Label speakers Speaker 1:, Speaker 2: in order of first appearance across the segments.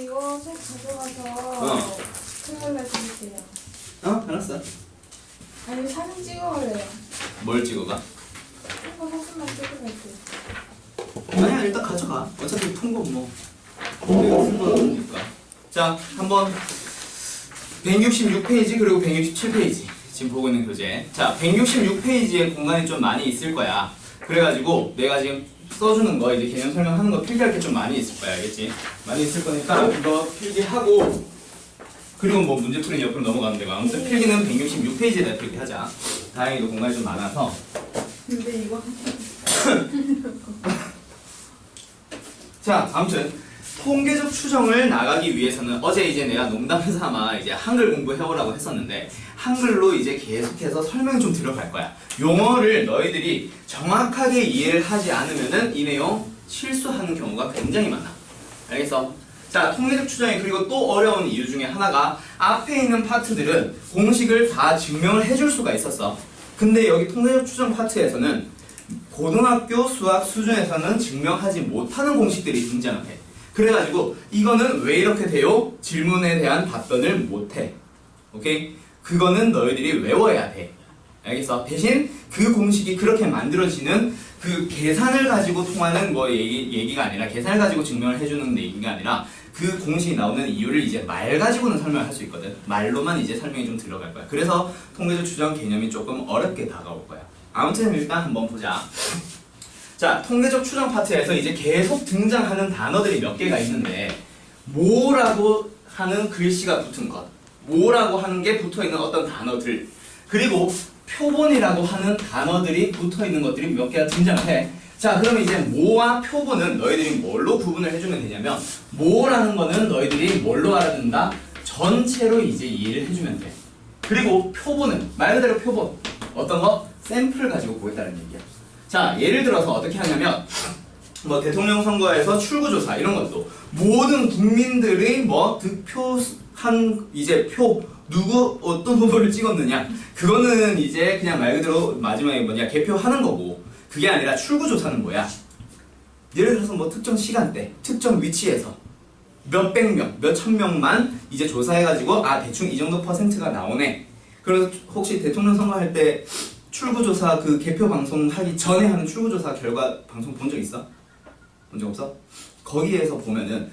Speaker 1: 이거 책 가져가서 토요일날 드릴게요.
Speaker 2: 알았어.
Speaker 1: 아니 사진 찍어올래요.
Speaker 2: 뭘 찍어가?
Speaker 1: 이거 사진만 찍어갈게요.
Speaker 2: 아니야, 일단 가져가. 어차피 푼 거 뭐. 내가 푼 거니까. 자, 한번 166페이지 그리고 167페이지 지금 보고 있는 교재. 자, 166페이지에 공간이 좀 많이 있을 거야. 그래가지고 내가 지금 써주는 거 이제 개념 설명하는 거 필기할 게 좀 많이 있을 거야, 알겠지? 많이 있을 거니까 이거 필기하고 그리고 뭐 문제풀이는 옆으로 넘어가면 되고 아무튼 필기는 166페이지에다 필기하자. 다행히도 공간이 좀 많아서.
Speaker 1: 근데 이거
Speaker 2: 자, 아무튼 통계적 추정을 나가기 위해서는 어제 이제 내가 농담 삼아 이제 한글 공부해보라고 했었는데 한글로 이제 계속해서 설명이 좀 들어갈 거야. 용어를 너희들이 정확하게 이해를 하지 않으면은 이 내용 실수하는 경우가 굉장히 많아. 알겠어? 자, 통계적 추정이 그리고 또 어려운 이유 중에 하나가 앞에 있는 파트들은 공식을 다 증명을 해줄 수가 있었어. 근데 여기 통계적 추정 파트에서는 고등학교 수학 수준에서는 증명하지 못하는 공식들이 등장을 해. 그래가지고 이거는 왜 이렇게 돼요? 질문에 대한 답변을 못해. 오케이? 그거는 너희들이 외워야 돼. 알겠어? 대신 그 공식이 그렇게 만들어지는 그 계산을 가지고 통하는 뭐 얘기가 아니라 계산을 가지고 증명을 해주는 얘기가 아니라 그 공식이 나오는 이유를 이제 말 가지고는 설명할 수 있거든. 말로만 이제 설명이 좀 들어갈 거야. 그래서 통계적 추정 개념이 조금 어렵게 다가올 거야. 아무튼 일단 한번 보자. 자, 통계적 추정 파트에서 이제 계속 등장하는 단어들이 몇 개가 있는데 뭐라고 하는 글씨가 붙은 것, 뭐라고 하는 게 붙어있는 어떤 단어들, 그리고 표본이라고 하는 단어들이 붙어있는 것들이 몇 개가 등장을 해. 자, 그러면 이제 뭐와 표본은 너희들이 뭘로 구분을 해주면 되냐면 뭐라는 거는 너희들이 뭘로 알아듣는다? 전체로 이제 이해를 해주면 돼. 그리고 표본은 말 그대로 표본, 어떤 거? 샘플을 가지고 보겠다는 얘기야. 자, 예를 들어서 어떻게 하냐면 뭐 대통령 선거에서 출구조사 이런 것도 모든 국민들의 뭐 득표한 이제 표 누구 어떤 후보를 찍었느냐 그거는 이제 그냥 말 그대로 마지막에 뭐냐 개표하는 거고 그게 아니라 출구조사는 뭐야? 예를 들어서 뭐 특정 시간대 특정 위치에서 몇백 명, 몇천 명만 이제 조사해가지고 아 대충 이 정도 퍼센트가 나오네. 그래서 혹시 대통령 선거할 때 출구조사 그 개표 방송 하기 전에 하는 출구조사 결과 방송 본 적 있어? 본 적 없어? 거기에서 보면은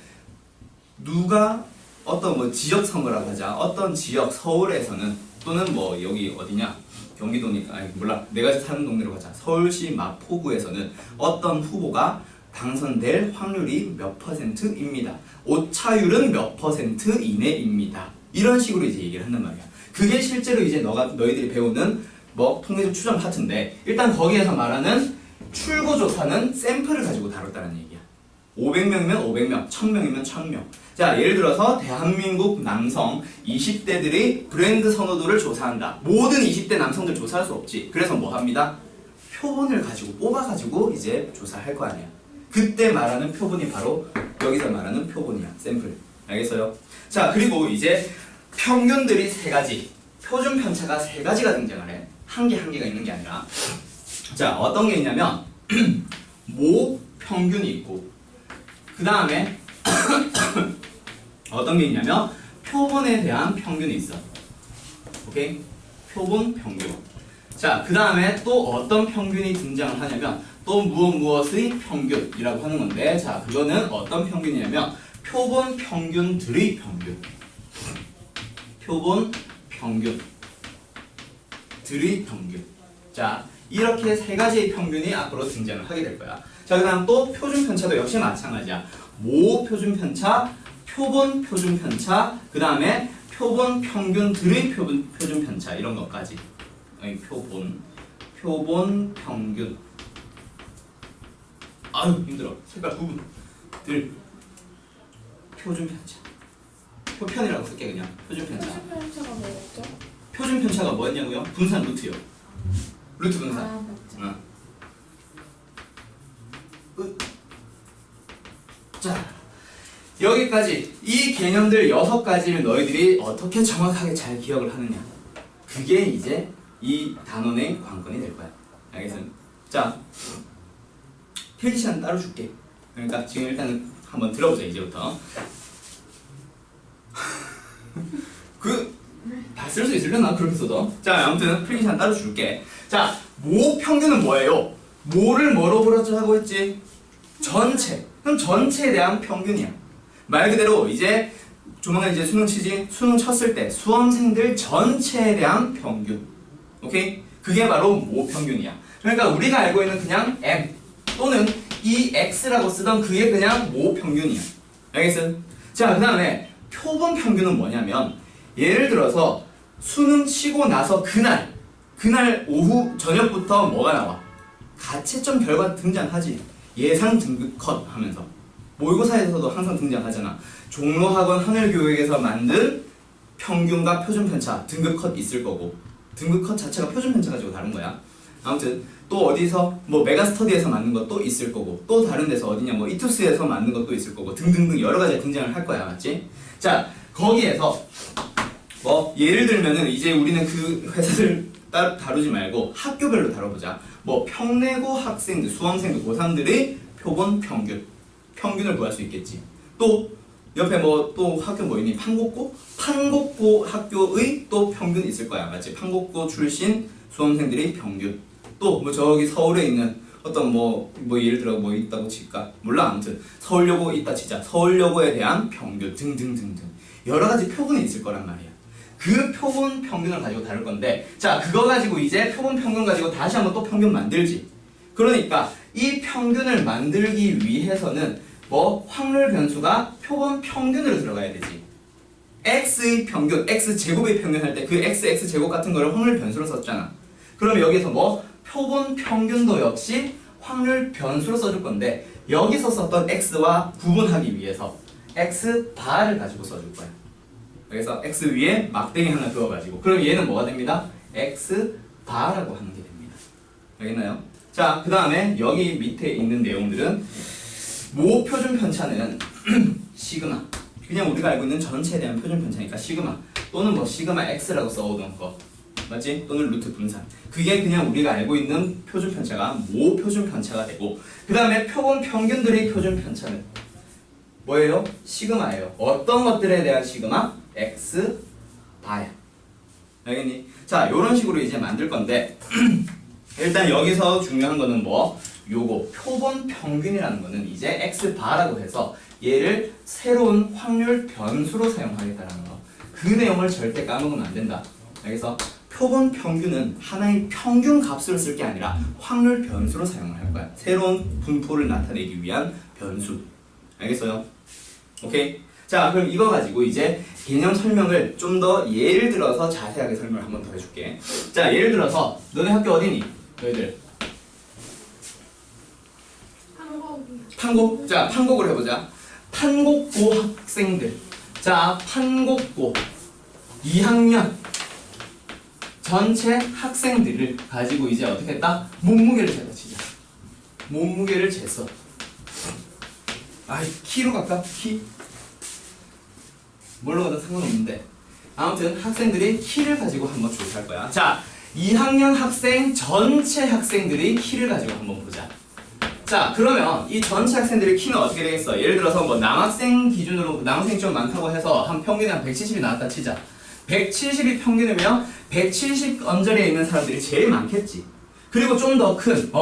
Speaker 2: 누가 어떤 뭐 지역 선거라고 하자 어떤 지역 서울에서는 또는 뭐 여기 어디냐 경기도니까 아니 몰라 내가 사는 동네로 가자 서울시 마포구에서는 어떤 후보가 당선될 확률이 몇 %입니다. 오차율은 몇 % 이내입니다. 이런 식으로 이제 얘기를 한단 말이야. 그게 실제로 이제 너희들이 배우는 뭐 통계적 추정 파트인데 일단 거기에서 말하는 출구조사는 샘플을 가지고 다뤘다는 얘기야. 500명이면 500명, 1000명이면 1000명. 자, 예를 들어서 대한민국 남성 20대들의 브랜드 선호도를 조사한다. 모든 20대 남성들 조사할 수 없지. 그래서 뭐 합니다? 표본을 가지고 뽑아가지고 이제 조사할 거 아니야. 그때 말하는 표본이 바로 여기서 말하는 표본이야. 샘플. 알겠어요? 자, 그리고 이제 평균들이 3가지. 표준 편차가 3가지가 등장을 해. 한 개가 있는 게 아니라. 자, 어떤 게 있냐면 모 평균이 있고 그 다음에 어떤 게 있냐면 표본에 대한 평균이 있어. 오케이? 표본 평균. 자, 그 다음에 또 어떤 평균이 등장을 하냐면 또 무엇의 평균이라고 하는 건데 자, 그거는 어떤 평균이냐면 표본 평균들의 평균. 표본 평균 들의 평균. 자, 이렇게 3가지의 평균이 앞으로 등장을 하게 될 거야. 자, 그 다음 또 표준 편차도 역시 마찬가지야. 모 표준 편차, 표본 표준 편차, 그 다음에 표본 평균들의 표준 편차 이런 것까지. 아니, 표본 평균. 아유 힘들어. 색깔 구분. 들 표준 편차. 표편이라고 쓸게 그냥. 표준 편차.
Speaker 1: 표준 편차가 뭐였죠?
Speaker 2: 표준 편차가 뭐였냐고요? 분산 루트요. 루트 분산.
Speaker 1: 아, 맞죠.
Speaker 2: 자, 여기까지 이 개념들 6가지를 너희들이 어떻게 정확하게 잘 기억을 하느냐. 그게 이제 이 단원의 관건이 될 거야. 알겠어요? 자, 필기 시간 따로 줄게. 그러니까 지금 일단 한번 들어보자 이제부터. 쓸 수 있으려나? 그렇게 써도. 자, 아무튼 풀기 시간 따로 줄게. 자, 모 평균은 뭐예요? 모를 뭐로 보라고 했지? 전체. 그럼 전체에 대한 평균이야. 말 그대로 이제 조만간 이제 수능 치지? 수능 쳤을 때 수험생들 전체에 대한 평균. 오케이? 그게 바로 모 평균이야. 그러니까 우리가 알고 있는 그냥 M 또는 이 X라고 쓰던 그게 그냥 모 평균이야. 알겠어? 자, 그 다음에 표본 평균은 뭐냐면 예를 들어서 수능 치고 나서 그날 오후 저녁부터 뭐가 나와? 가채점 결과 등장하지. 예상 등급 컷 하면서 모의고사에서도 항상 등장하잖아. 종로학원 하늘교육에서 만든 평균과 표준 편차 등급 컷 있을 거고 등급 컷 자체가 표준 편차 가지고 다른 거야. 아무튼 또 어디서 뭐 메가스터디에서 만든 것도 있을 거고 또 다른 데서 어디냐 뭐 이투스에서 만든 것도 있을 거고 등등등 여러 가지 등장을 할 거야. 맞지? 자, 거기에서 뭐 예를 들면은 이제 우리는 그 회사를 다루지 말고 학교별로 다뤄보자. 뭐 평내고 학생들, 수험생들, 고3들의 표본 평균을 구할 수 있겠지. 또 옆에 뭐 또 학교 뭐 있니? 판곡고 학교의 또 평균 있을 거야. 맞지? 판곡고 출신 수험생들의 평균. 또 뭐 저기 서울에 있는 어떤 뭐 예를 들어 뭐 있다고 칠까? 몰라. 아무튼 서울여고 있다 치자. 서울여고에 대한 평균 등등등등 여러 가지 표본이 있을 거란 말이야. 그 표본 평균을 가지고 다룰 건데, 자, 그거 가지고 이제 표본 평균 가지고 다시 한번 또 평균 만들지. 그러니까 이 평균을 만들기 위해서는 뭐 확률 변수가 표본 평균으로 들어가야 되지. x의 평균, x제곱의 평균 할 때 그 x제곱 같은 거를 확률 변수로 썼잖아. 그러면 여기서 뭐 표본 평균도 역시 확률 변수로 써줄 건데 여기서 썼던 x와 구분하기 위해서 x바를 가지고 써줄 거야. 그래서 x 위에 막대기 하나 그어가지고 그럼 얘는 뭐가 됩니다? x바라고 하는 게 됩니다. 알겠나요? 자, 그 다음에 여기 밑에 있는 내용들은 모 표준 편차는 시그마, 그냥 우리가 알고 있는 전체에 대한 표준 편차니까 시그마 또는 뭐 시그마 x라고 써오던 거 맞지? 또는 루트 분산, 그게 그냥 우리가 알고 있는 표준 편차가 모 표준 편차가 되고, 그 다음에 표본 평균들의 표준 편차는 뭐예요? 시그마예요. 어떤 것들에 대한 시그마? x 바야. 알겠니? 자, 요런 식으로 이제 만들 건데 일단 여기서 중요한 거는 뭐? 요거 표본 평균이라는 거는 이제 x 바라고 해서 얘를 새로운 확률 변수로 사용하겠다는 거. 그 내용을 절대 까먹으면 안 된다. 그래서 표본 평균은 하나의 평균 값으로 쓸 게 아니라 확률 변수로 사용을 할 거야. 새로운 분포를 나타내기 위한 변수. 알겠어요? 오케이? 자, 그럼 이거 가지고 이제 개념 설명을 좀 더 예를 들어서 자세하게 설명을 한 번 더 해줄게. 자, 예를 들어서 너네 학교 어디니? 너희들 판곡. 자, 판곡을 해보자. 판곡고 학생들. 자, 판곡고 2학년 전체 학생들을 가지고 이제 어떻게 했다? 몸무게를 재다 치자. 몸무게를 쟀어. 아이, 키로 갈까? 키? 뭘로 가도 상관없는데 아무튼 학생들이 키를 가지고 한번 조사할 거야. 자, 2학년 학생 전체 학생들의 키를 가지고 한번 보자. 자, 그러면 이 전체 학생들의 키는 어떻게 되겠어? 예를 들어서 뭐 남학생 기준으로 남학생이 좀 많다고 해서 한 평균에 한 170이 나왔다 치자. 170이 평균이면 170 언저리에 있는 사람들이 제일 많겠지. 그리고 좀 더 큰,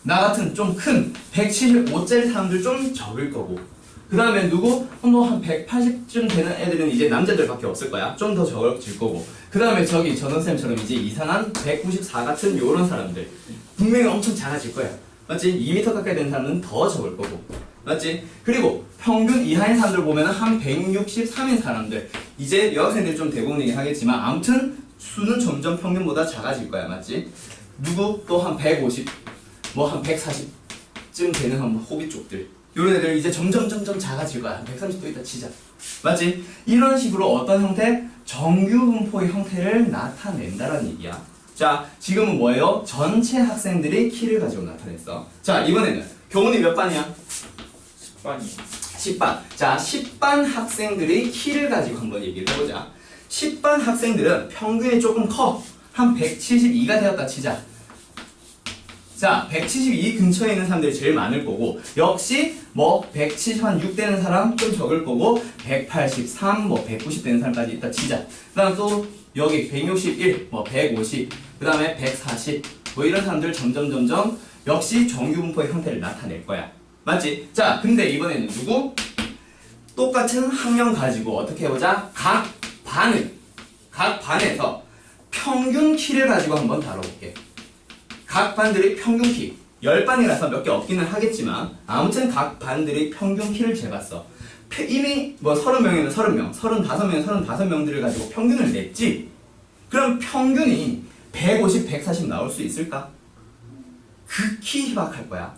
Speaker 2: 나 같은 좀 큰 175짜리 사람들 좀 적을 거고, 그 다음에 누구? 뭐 한 180쯤 되는 애들은 이제 남자들밖에 없을 거야. 좀 더 적을 거고, 그 다음에 저기 전원쌤처럼 이제 이상한 194 같은 요런 사람들 분명히 엄청 작아질 거야. 맞지? 2m 가까이 되는 사람은 더 적을 거고, 맞지? 그리고 평균 이하인 사람들 보면은 한 163인 사람들, 이제 여학생들이 좀 대부분이긴 하겠지만 아무튼 수는 점점 평균보다 작아질 거야. 맞지? 누구? 또 한 150, 뭐 한 140쯤 되는 한 호비 쪽들, 요런 애들 이제 점점 작아질 거야. 한 130도 있다 치자. 맞지? 이런 식으로 어떤 형태? 정규 분포의 형태를 나타낸다라는 얘기야. 자, 지금은 뭐예요? 전체 학생들의 키를 가지고 나타냈어. 자, 이번에는 교훈이 몇 반이야?
Speaker 3: 10반이요.
Speaker 2: 10반. 자, 10반 학생들의 키를 가지고 한번 얘기를 해보자. 10반 학생들은 평균이 조금 커. 한 172가 되었다 치자. 자, 172 근처에 있는 사람들이 제일 많을 거고, 역시 뭐 176 되는 사람 좀 적을 거고, 183, 뭐 190 되는 사람까지 있다 치자. 그다음 또 여기 161, 뭐 150, 그다음에 140, 뭐 이런 사람들 점점 역시 정규 분포의 형태를 나타낼 거야. 맞지? 자, 근데 이번에는 누구? 똑같은 학년 가지고 어떻게 해보자? 각 반에서 평균 키를 가지고 한번 다뤄볼게. 각 반들의 평균 키. 10반이라서 몇 개 없기는 하겠지만, 아무튼 각 반들의 평균 키를 재봤어. 이미 뭐 30명이면 30명, 35명이면 35명들을 가지고 평균을 냈지? 그럼 평균이 150, 140 나올 수 있을까? 극히 희박할 거야.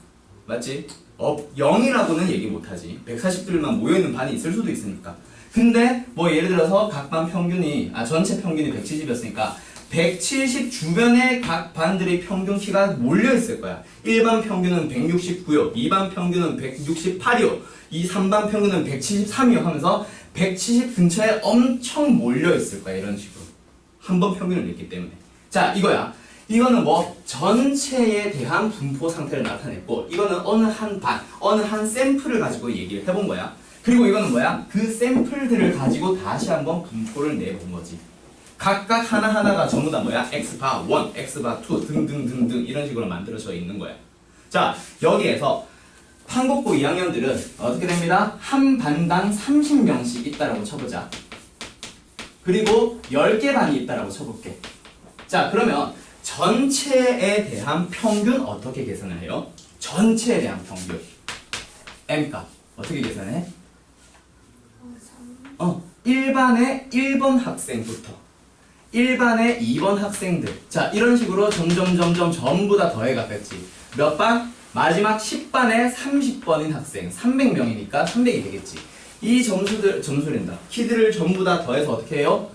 Speaker 2: 맞지? 0이라고는 얘기 못하지. 140들만 모여있는 반이 있을 수도 있으니까. 근데 뭐 예를 들어서 각 반 평균이 전체 평균이 170이었으니까 170 주변에 각 반들의 평균 키가 몰려있을 거야. 1반 평균은 169요, 2반 평균은 168이요, 3반 평균은 173이요 하면서 170 근처에 엄청 몰려있을 거야. 이런 식으로 한 번 평균을 냈기 때문에. 자, 이거야. 이거는 뭐 전체에 대한 분포 상태를 나타냈고, 이거는 어느 한 반, 어느 한 샘플을 가지고 얘기를 해본 거야. 그리고 이거는 뭐야? 그 샘플들을 가지고 다시 한번 분포를 내본 거지. 각각 하나하나가 전부 다 뭐야? x바 1, x바 2 등등등등 이런 식으로 만들어져 있는 거야. 자, 여기에서 한국고 2학년들은 어떻게 됩니다? 한 반당 30명씩 있다라고 쳐보자. 그리고 10개 반이 있다라고 쳐볼게. 자, 그러면 전체에 대한 평균 어떻게 계산을 해요? 전체에 대한 평균 M값 어떻게 계산해? 1반의 1번 학생부터 1반의 2번 학생들. 자, 이런 식으로 점점 전부 다 더해갔겠지. 몇 반? 마지막 10반에 30번인 학생 300명이니까 300이 되겠지. 이 점수랜다. 키들을 전부 다 더해서 어떻게 해요?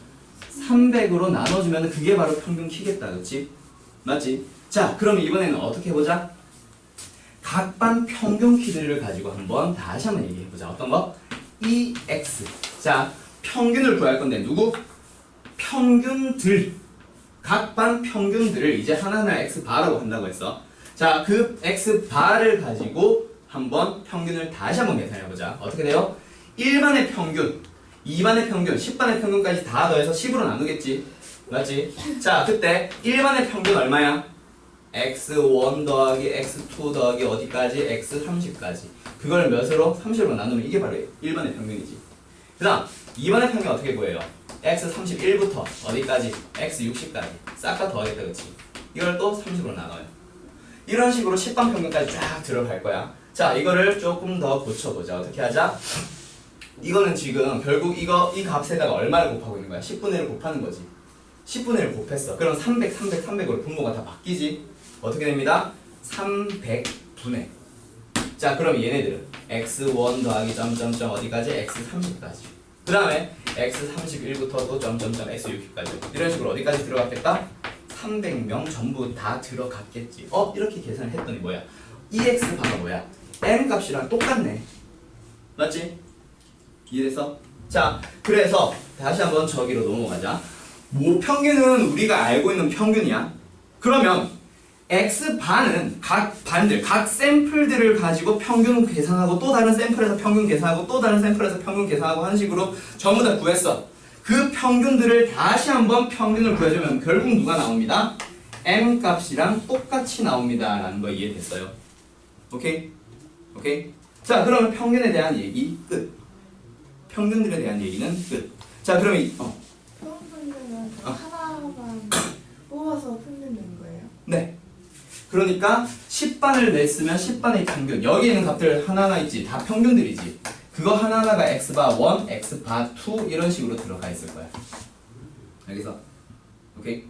Speaker 2: 300으로 나눠주면 그게 바로 평균 키겠다. 그치? 맞지? 자, 그럼 이번에는 어떻게 해보자? 각 반 평균 키들을 가지고 다시 한번 얘기해보자. 어떤 거? EX. 자, 평균을 구할 건데 누구? 평균들. 각 반 평균들을 이제 하나하나 X바라고 한다고 했어. 자, 그 X바를 가지고 한번 평균을 다시 한번 계산해보자. 어떻게 돼요? 1반의 평균, 2반의 평균, 10반의 평균까지 다 더해서 10으로 나누겠지. 맞지? 자, 그때 1반의 평균 얼마야? x1 더하기 x2 더하기 어디까지? x30까지. 그걸 몇으로? 30으로 나누면 이게 바로 1반의 평균이지. 그 다음 2반의 평균 어떻게 구해요? x31부터 어디까지? x60까지. 싹 다 더하겠다. 그치? 이걸 또 30으로 나눠요. 이런 식으로 10반 평균까지 쫙 들어갈 거야. 자, 이거를 조금 더 고쳐보자. 어떻게 하자? 이거는 지금 결국 이 값에다가 얼마를 곱하고 있는 거야? 10분의 1을 곱하는 거지. 10분의 1을 곱했어. 그럼 300으로 분모가 다 바뀌지? 어떻게 됩니다? 300분의. 자, 그럼 얘네들은 x1 더하기 점점점 어디까지? x30까지. 그 다음에 x31부터 또 점점점 x60까지. 이런 식으로 어디까지 들어갔겠다? 300명 전부 다 들어갔겠지. 이렇게 계산을 했더니 뭐야? EX바가 뭐야? M 값이랑 똑같네. 맞지? 이해됐어? 자, 그래서 다시 한번 저기로 넘어가자. 평균은 우리가 알고 있는 평균이야. 그러면 X반은 각 반들, 각 샘플들을 가지고 평균 계산하고 또 다른 샘플에서 평균 계산하고 또 다른 샘플에서 평균 계산하고 하는 식으로 전부 다 구했어. 그 평균들을 다시 한번 평균을 구해주면 결국 누가 나옵니다? M 값이랑 똑같이 나옵니다. 라는 거 이해됐어요? 오케이? 오케이? 자, 그러면 평균에 대한 얘기 끝. 평균들에 대한 얘기는 끝. 자, 그러면
Speaker 1: 평균은 하나만 뽑아서 평균 낸 거예요?
Speaker 2: 네. 그러니까 10반을 냈으면 10반의 평균. 여기 있는 값들 하나하나 있지. 다 평균들이지. 그거 하나하나가 x바 1, x바 2 이런 식으로 들어가 있을 거야. 알겠어? 오케이?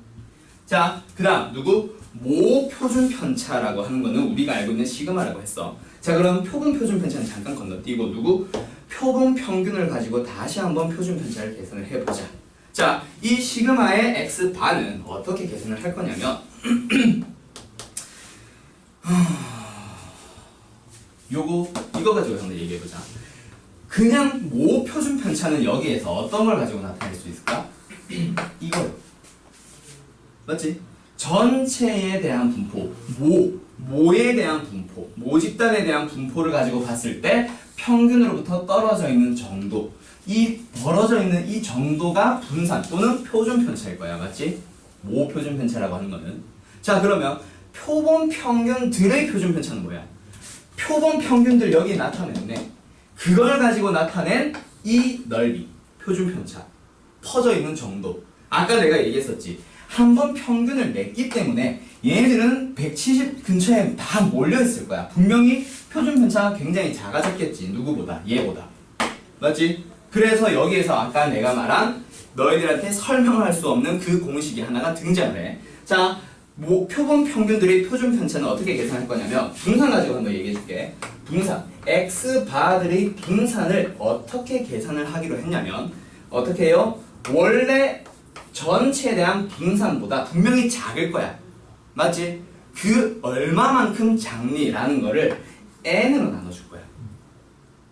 Speaker 2: 자, 그 다음 누구? 모표준 편차라고 하는 거는 우리가 알고 있는 시그마라고 했어. 자, 그럼 표본 표준 편차는 잠깐 건너뛰고 누구? 표본 평균을 가지고 다시 한번 표준 편차를 계산을 해보자. 자, 이 시그마의 x바는 어떻게 계산을 할 거냐면 이거 가지고 한번 얘기해보자. 그냥 모 표준 편차는 여기에서 어떤 걸 가지고 나타낼 수 있을까? 이걸. 맞지? 전체에 대한 분포, 모에 대한 분포, 모집단에 대한 분포를 가지고 봤을 때 평균으로부터 떨어져 있는 정도, 이 벌어져 있는 이 정도가 분산 또는 표준 편차일 거야. 맞지? 모 표준 편차라고 하는 거는. 자, 그러면 표본 평균들의 표준 편차는 뭐야? 표본 평균들 여기 나타냈네. 그걸 가지고 나타낸 이 넓이, 표준 편차, 퍼져 있는 정도. 아까 내가 얘기했었지. 한번 평균을 냈기 때문에 얘네들은 170 근처에 다 몰려 있을 거야. 분명히 표준 편차가 굉장히 작아졌겠지. 누구보다, 얘보다. 맞지? 그래서 여기에서 아까 내가 말한 너희들한테 설명할 수 없는 그 공식이 하나가 등장을 해. 자, 표본 평균들의 표준 편차는 어떻게 계산할 거냐면 분산 가지고 한번 얘기해 줄게. 분산. X바들의 분산을 어떻게 계산을 하기로 했냐면 어떻게 해요? 원래 전체에 대한 분산보다 분명히 작을 거야. 맞지? 그 얼마만큼 작니라는 거를 n으로 나눠줄 거야.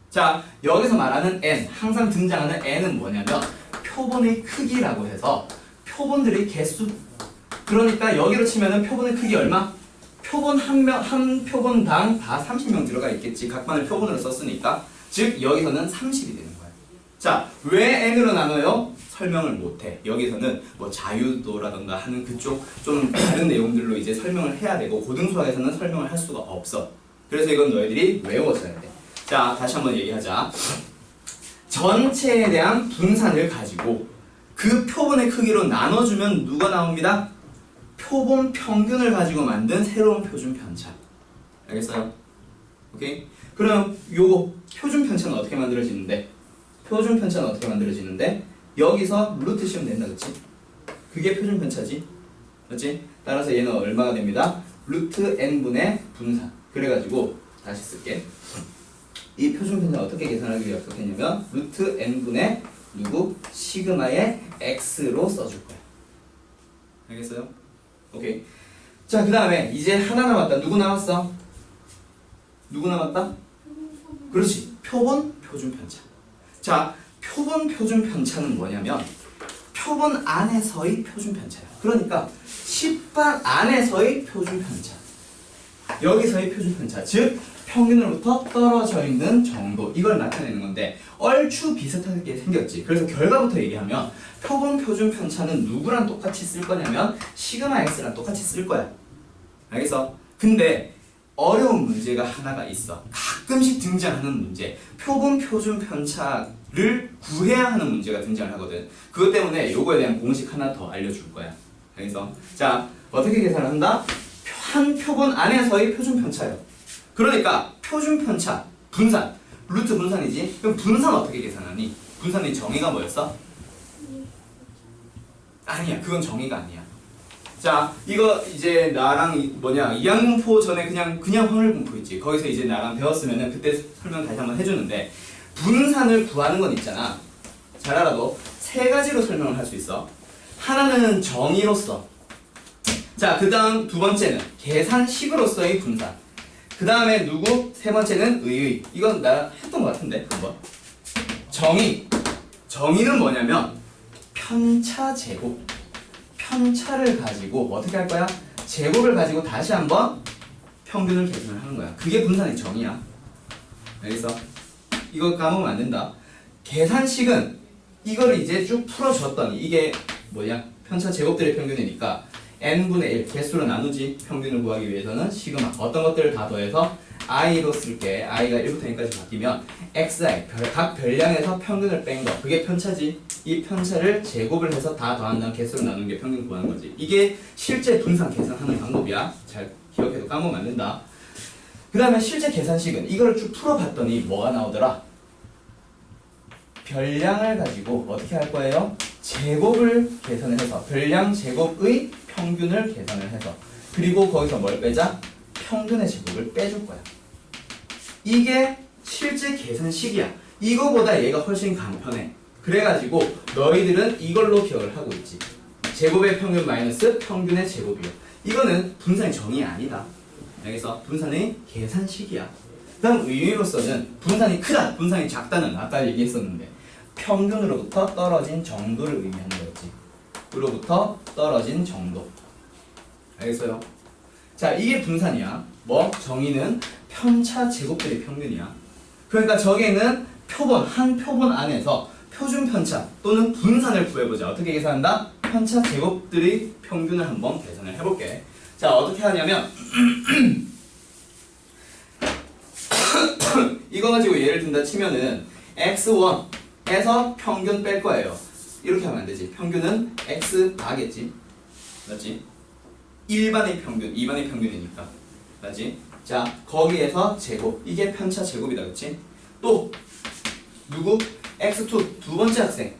Speaker 2: 자, 여기서 말하는 n, 항상 등장하는 n은 뭐냐면 표본의 크기라고 해서 표본들의 개수. 그러니까 여기로 치면은 표본의 크기 얼마? 표본 한 표본당 다 30명 들어가 있겠지. 각반을 표본으로 썼으니까. 즉 여기서는 30이 되는 거야. 자, 왜 n으로 나눠요? 설명을 못해. 여기서는 뭐 자유도라던가 하는 그쪽 좀 다른 내용들로 이제 설명을 해야 되고 고등수학에서는 설명을 할 수가 없어. 그래서 이건 너희들이 외워줘야 돼. 자, 다시 한번 얘기하자. 전체에 대한 분산을 가지고 그 표본의 크기로 나눠주면 누가 나옵니다? 표본 평균을 가지고 만든 새로운 표준 편차. 알겠어요? 오케이? 그럼 요거 표준 편차는 어떻게 만들어지는데? 표준 편차는 어떻게 만들어지는데? 여기서 루트 씌우면 된다, 그치? 그게 표준 편차지? 맞지? 따라서 얘는 얼마가 됩니다? 루트 n분의 분산. 그래가지고 다시 쓸게. 이 표준 편차는 어떻게 계산하기로 약속했냐면 루트 n분의 누구? 시그마의 x로 써줄 거야. 알겠어요? 오케이. 자, 그 다음에 이제 하나 남았다. 누구 남았어? 누구 남았다? 그렇지. 표본 표준 편차. 자, 표본 표준 편차는 뭐냐면 표본 안에서의 표준 편차야. 그러니까 10반 안에서의 표준 편차. 여기서의 표준 편차. 즉 평균으로부터 떨어져 있는 정도. 이걸 나타내는 건데 얼추 비슷하게 생겼지. 그래서 결과부터 얘기하면 표본 표준 편차는 누구랑 똑같이 쓸 거냐면 시그마 x랑 똑같이 쓸 거야. 알겠어? 근데 어려운 문제가 하나가 있어. 가끔씩 등장하는 문제. 표본 표준 편차를 구해야 하는 문제가 등장하거든. 그것 때문에 요거에 대한 공식 하나 더 알려줄 거야. 알겠어? 자, 어떻게 계산을 한다? 한 표본 안에서의 표준 편차요. 그러니까 표준 편차, 분산, 루트 분산이지. 그럼 분산 어떻게 계산하니? 분산의 정의가 뭐였어? 아니야, 그건 정의가 아니야. 자, 이거 이제 나랑 2학년포 전에 그냥 확률분포 있지. 거기서 이제 나랑 배웠으면은 그때 설명 다시 한번 해주는데 분산을 구하는 건 있잖아. 잘 알아도 세 가지로 설명을 할 수 있어. 하나는 정의로서. 자, 그 다음 두 번째는 계산식으로서의 분산. 그 다음에 누구? 세 번째는 의의. 이건 나 했던 것 같은데 한번. 정의는 뭐냐면 편차 제곱. 편차를 가지고 어떻게 할 거야? 제곱을 가지고 다시 한번 평균을 계산을 하는 거야. 그게 분산의 정의야. 알겠어? 이거 까먹으면 안 된다. 계산식은 이걸 이제 쭉 풀어줬더니 이게 편차 제곱들의 평균이니까 n분의 1 개수로 나누지. 평균을 구하기 위해서는 시그마 어떤 것들을 다 더해서 i로 쓸게. i가 1부터 n까지 바뀌면 xi 각 별량에서 평균을 뺀 거 그게 편차지. 이 편차를 제곱을 해서 다 더한 다음 개수로 나누는 게 평균 구하는 거지. 이게 실제 분산 계산하는 방법이야. 잘 기억해도 까먹으면 안 된다. 그 다음에 실제 계산식은 이걸 쭉 풀어봤더니 뭐가 나오더라? 별량을 가지고 어떻게 할 거예요? 제곱을 계산을 해서 별량 제곱의 평균을 계산을 해서 그리고 거기서 뭘 빼자? 평균의 제곱을 빼줄 거야. 이게 실제 계산식이야. 이거보다 얘가 훨씬 간편해. 그래가지고 너희들은 이걸로 기억을 하고 있지. 제곱의 평균 마이너스 평균의 제곱이요. 이거는 분산의 정의 아니다. 여기서 분산의 계산식이야. 그 다음 의미로서는 분산이 크다, 분산이 작다는 아까 얘기했었는데 평균으로부터 떨어진 정도를 의미하는 거였지. 으로부터 떨어진 정도. 알겠어요? 자, 이게 분산이야. 뭐 정의는 편차 제곱들의 평균이야. 그러니까 저기는 표본, 한 표본 안에서 표준 편차 또는 분산을 구해보자. 어떻게 계산한다? 편차 제곱들의 평균을 한번 계산을 해볼게. 자, 어떻게 하냐면 이거 가지고 예를 든다 치면은 x1에서 평균 뺄 거예요. 이렇게 하면 안 되지. 평균은 x 바겠지. 맞지? 1반의 평균, 2반의 평균이니까. 맞지? 자, 거기에서 제곱. 이게 편차 제곱이다. 그치? 또 누구? x2 두 번째 학생.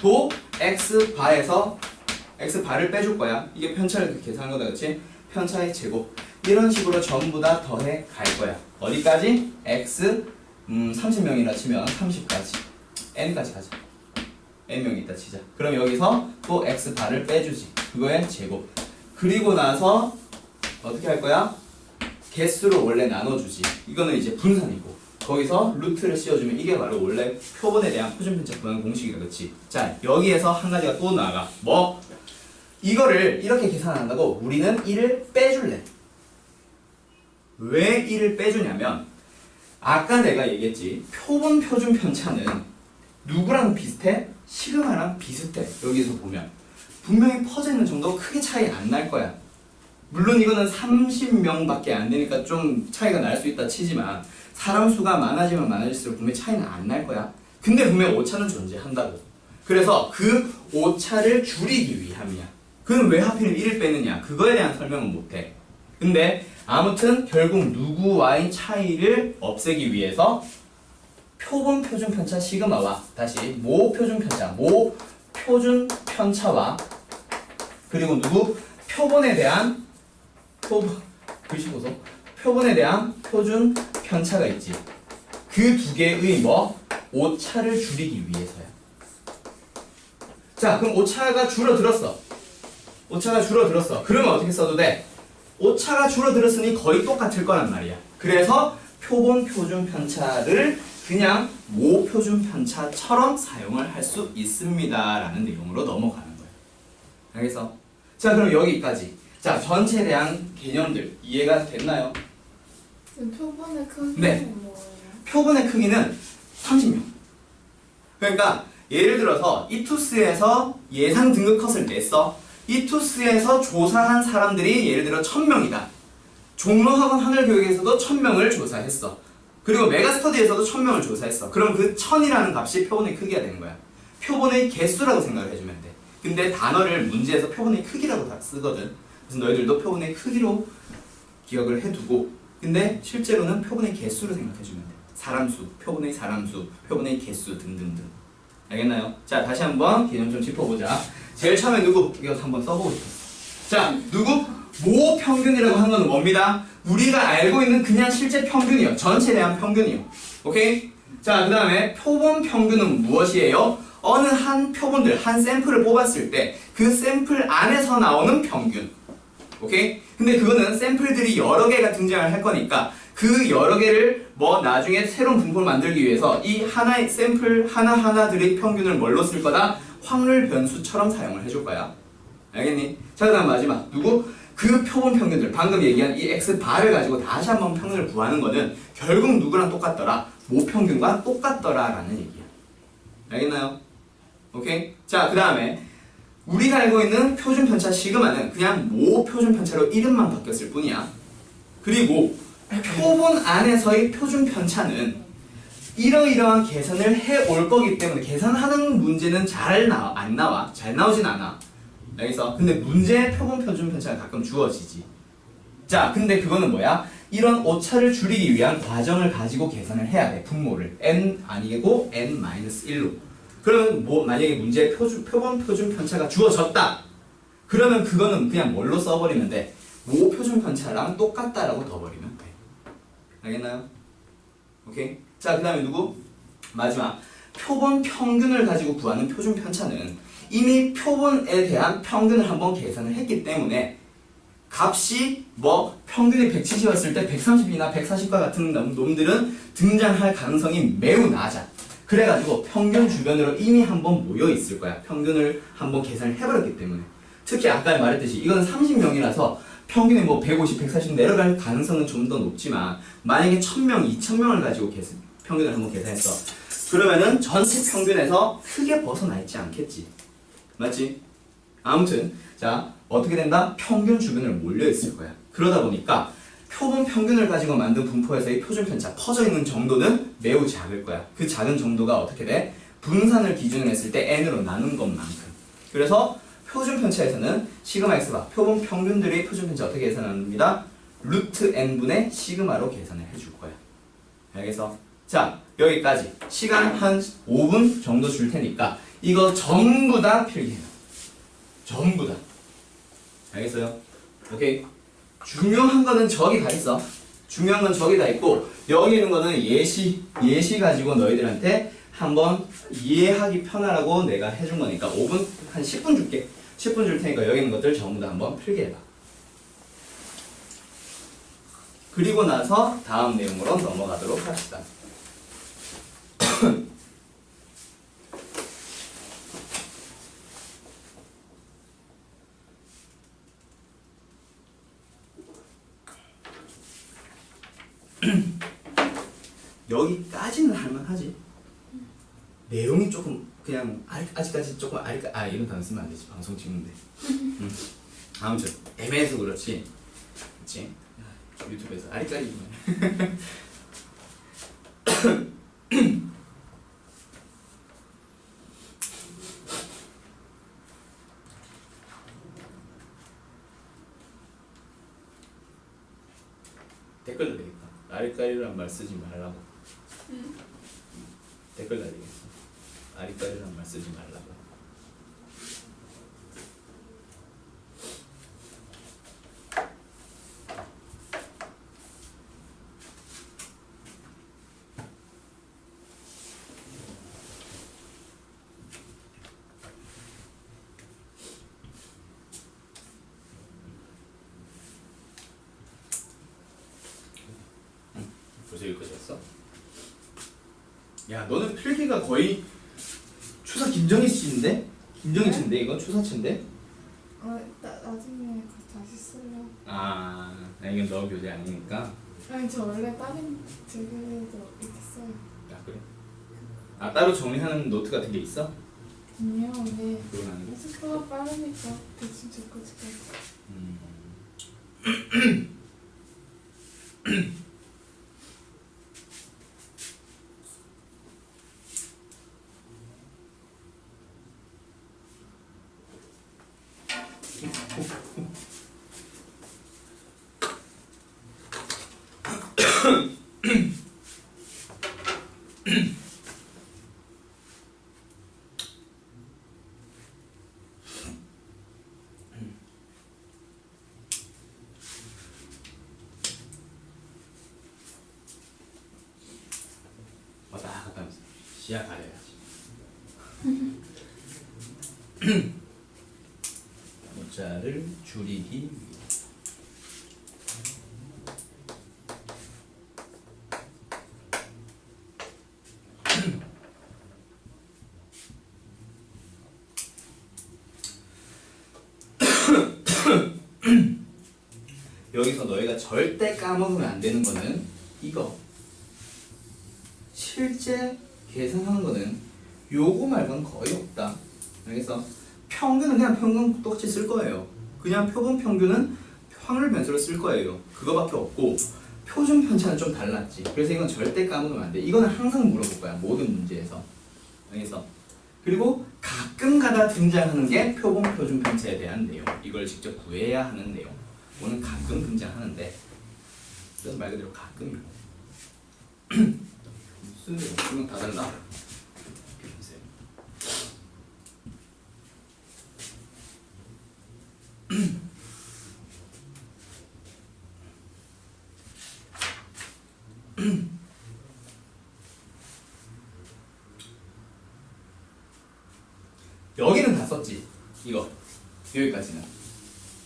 Speaker 2: 도 x 바에서 x 바를 빼줄 거야. 이게 편차를 계산한 거다. 그치? 편차의 제곱. 이런 식으로 전부 다 더해 갈 거야. 어디까지? x 30명이라 치면 30까지. n까지 가자. n명이 있다 치자. 그럼 여기서 또 x 바를 빼주지. 그거의 제곱. 그리고 나서 어떻게 할 거야? 개수로 원래 나눠주지. 이거는 이제 분산이고 거기서 루트를 씌워주면 이게 바로 원래 표본에 대한 표준편차 구하는 공식이다. 그치? 자, 여기에서 한 가지가 또 나가. 뭐? 이거를 이렇게 계산한다고 우리는 1을 빼줄래. 왜 1을 빼주냐면 아까 내가 얘기했지. 표본 표준 편차는 누구랑 비슷해? 시그마랑 비슷해. 여기서 보면 분명히 퍼지는 정도 크게 차이 안 날 거야. 물론 이거는 30명밖에 안 되니까 좀 차이가 날 수 있다 치지만 사람 수가 많아지면 많아질수록 분명히 차이는 안 날 거야. 근데 분명히 오차는 존재한다고. 그래서 그 오차를 줄이기 위함이야. 그럼 왜 하필 1을 빼느냐? 그거에 대한 설명은 못해. 근데 아무튼 결국 누구와의 차이를 없애기 위해서 표본 표준 편차 시그마와 다시 모 표준 편차, 모 표준 편차와 그리고 누구? 표본에 대한 글씨 보소. 표본에 대한 표준 편차가 있지. 그 두 개의 뭐? 오차를 줄이기 위해서야. 자, 그럼 오차가 줄어들었어. 오차가 줄어들었어. 그러면 어떻게 써도 돼? 오차가 줄어들었으니 거의 똑같을 거란 말이야. 그래서 표본 표준 편차를 그냥 모 표준 편차처럼 사용을 할 수 있습니다. 라는 내용으로 넘어가는 거야. 알겠어? 자, 그럼 여기까지. 자, 전체에 대한 개념들 이해가 됐나요?
Speaker 1: 표본의 크기는
Speaker 2: 네.
Speaker 1: 뭐예요?
Speaker 2: 표본의 크기는 30명. 그러니까 예를 들어서 이 투스에서 예상 등급 컷을 냈어. 이 투스에서 조사한 사람들이 예를 들어 1000명이다. 종로학원 하늘교육에서도 1000명을 조사했어. 그리고 메가스터디에서도 1000명을 조사했어. 그럼 그 1000이라는 값이 표본의 크기가 되는 거야. 표본의 개수라고 생각을 해주면 돼. 근데 단어를 문제에서 표본의 크기라고 다 쓰거든. 그래서 너희들도 표본의 크기로 기억을 해두고, 근데 실제로는 표본의 개수로 생각해주면 돼. 사람 수, 표본의 사람 수, 표본의 개수 등등등. 알겠나요? 자, 다시 한번 개념 좀 짚어보자. 제일 처음에 누구? 이거 한번 써보고 싶어. 자, 누구? 모 평균이라고 하는 건 뭡니다? 우리가 알고 있는 그냥 실제 평균이요. 전체에 대한 평균이요. 오케이? 자, 그 다음에 표본 평균은 무엇이에요? 어느 한 표본들, 한 샘플을 뽑았을 때 그 샘플 안에서 나오는 평균. 오케이? 근데 그거는 샘플들이 여러 개가 등장을 할 거니까 그 여러 개를 뭐 나중에 새로운 분포를 만들기 위해서 이 하나의 샘플 하나하나들의 평균을 뭘로 쓸 거다? 확률 변수처럼 사용을 해줄 거야. 알겠니? 자, 그 다음 마지막. 누구? 그 표본 평균들, 방금 얘기한 이 X바를 가지고 다시 한번 평균을 구하는 거는 결국 누구랑 똑같더라? 모 평균과 똑같더라 라는 얘기야. 알겠나요? 오케이? 자, 그 다음에 우리가 알고 있는 표준 편차 시그마는 그냥 모 표준 편차로 이름만 바뀌었을 뿐이야. 그리고 표본 안에서의 표준 편차는 이러이러한 계산을 해올 거기 때문에 계산하는 문제는 잘 나오진 않아. 알겠어? 근데 문제에 표본 표준 편차가 가끔 주어지지. 자, 근데 그거는 뭐야? 이런 오차를 줄이기 위한 과정을 가지고 계산을 해야 돼. 분모를 n 아니고 n-1로. 그러면 뭐 만약에 문제에 표본 표준 편차가 주어졌다. 그러면 그거는 그냥 뭘로 써버리면 돼? 모 표준 편차랑 똑같다라고 넣어버리면 돼. 알겠나요? 오케이? 자, 그 다음에 누구? 마지막. 표본 평균을 가지고 구하는 표준 편차는 이미 표본에 대한 평균을 한번 계산을 했기 때문에 값이 뭐 평균이 170이었을 때 130이나 140과 같은 놈들은 등장할 가능성이 매우 낮아. 그래가지고 평균 주변으로 이미 한번 모여 있을 거야. 평균을 한번 계산을 해버렸기 때문에. 특히 아까 말했듯이 이건 30명이라서 평균이 뭐 150, 140 내려갈 가능성은 좀 더 높지만 만약에 1000명, 2000명을 가지고 평균을 한번 계산했어. 그러면은 전체 평균에서 크게 벗어나 있지 않겠지. 맞지? 아무튼 자 어떻게 된다? 평균 주변을 몰려 있을 거야. 그러다 보니까 표본 평균을 가지고 만든 분포에서의 표준 편차 퍼져 있는 정도는 매우 작을 거야. 그 작은 정도가 어떻게 돼? 분산을 기준으로 했을 때 n으로 나눈 것만큼. 그래서 표준 편차에서는 시그마 x가 표본 평균들의 표준 편차 어떻게 계산합니다? 루트 n분의 시그마로 계산을 해줄 거야. 알겠어? 자 여기까지 시간 한 5분 정도 줄 테니까 이거 전부 다 필기해요. 전부 다. 알겠어요? 오케이. 중요한 거는 저기 다 있어. 중요한 건 저기 다 있고 여기 있는 거는 예시 가지고 너희들한테 한번 이해하기 편하라고 내가 해준 거니까 5분 한 10분 줄게. 10분 줄 테니까 여기 있는 것들 전부 다 한번 필기해봐. 그리고 나서 다음 내용으로 넘어가도록 합시다. 여기까지는 할만하지. 내용이 조금 그냥 아직까지 조금 이런 단어 쓰면 안 되지. 방송 찍는데. 아무튼 애매해서 그렇지. 그렇지? 유튜브에서 아리까리구만. 댓글 달리겠다. 아리까리란 말 쓰지 말라고. 댓글 달리겠어. 아리까리란 말 쓰지 말라고. 벌써 여기까지 왔어? 야 너는 필기가 거의 추사 김정희 씨인데? 김정희 씨인데 이거 추사체인데?
Speaker 1: 나중에 다시 쓰려.
Speaker 2: 이건 너 교재 아니니까.
Speaker 1: 아니 저 원래 다른 책에도 이렇게 써요.
Speaker 2: 그래? 따로 정리하는 노트 같은 게 있어?
Speaker 1: 아니요, 근데
Speaker 2: 그건 아니고.
Speaker 1: 속도가 빠르니까 대충 적고 찍어요. 왔다 갔다 하면서 시야 가려야지. 모자를 줄이기 위해. 여기서 너희가 절대 까먹으면 안 되는 거는 이거. 실제 계산하는 거는 요거 말고는 거의 없다. 알겠어? 평균은 그냥 평균 똑같이 쓸 거예요. 그냥 표본 평균은 확률 변수로 쓸 거예요. 그거밖에 없고 표준 편차는 좀 달랐지. 그래서 이건 절대 까먹으면 안 돼. 이거는 항상 물어볼 거야. 모든 문제에서. 알겠어? 그리고 가끔가다 등장하는 게 표준 편차에 대한 내용. 이걸 직접 구해야 하는 내용. 오늘 가끔 등장하는데 그래서 말 그대로 가끔이고 무슨 분명 다 달라. 이렇게 보세요. 여기는 다 썼지. 이거 여기까지는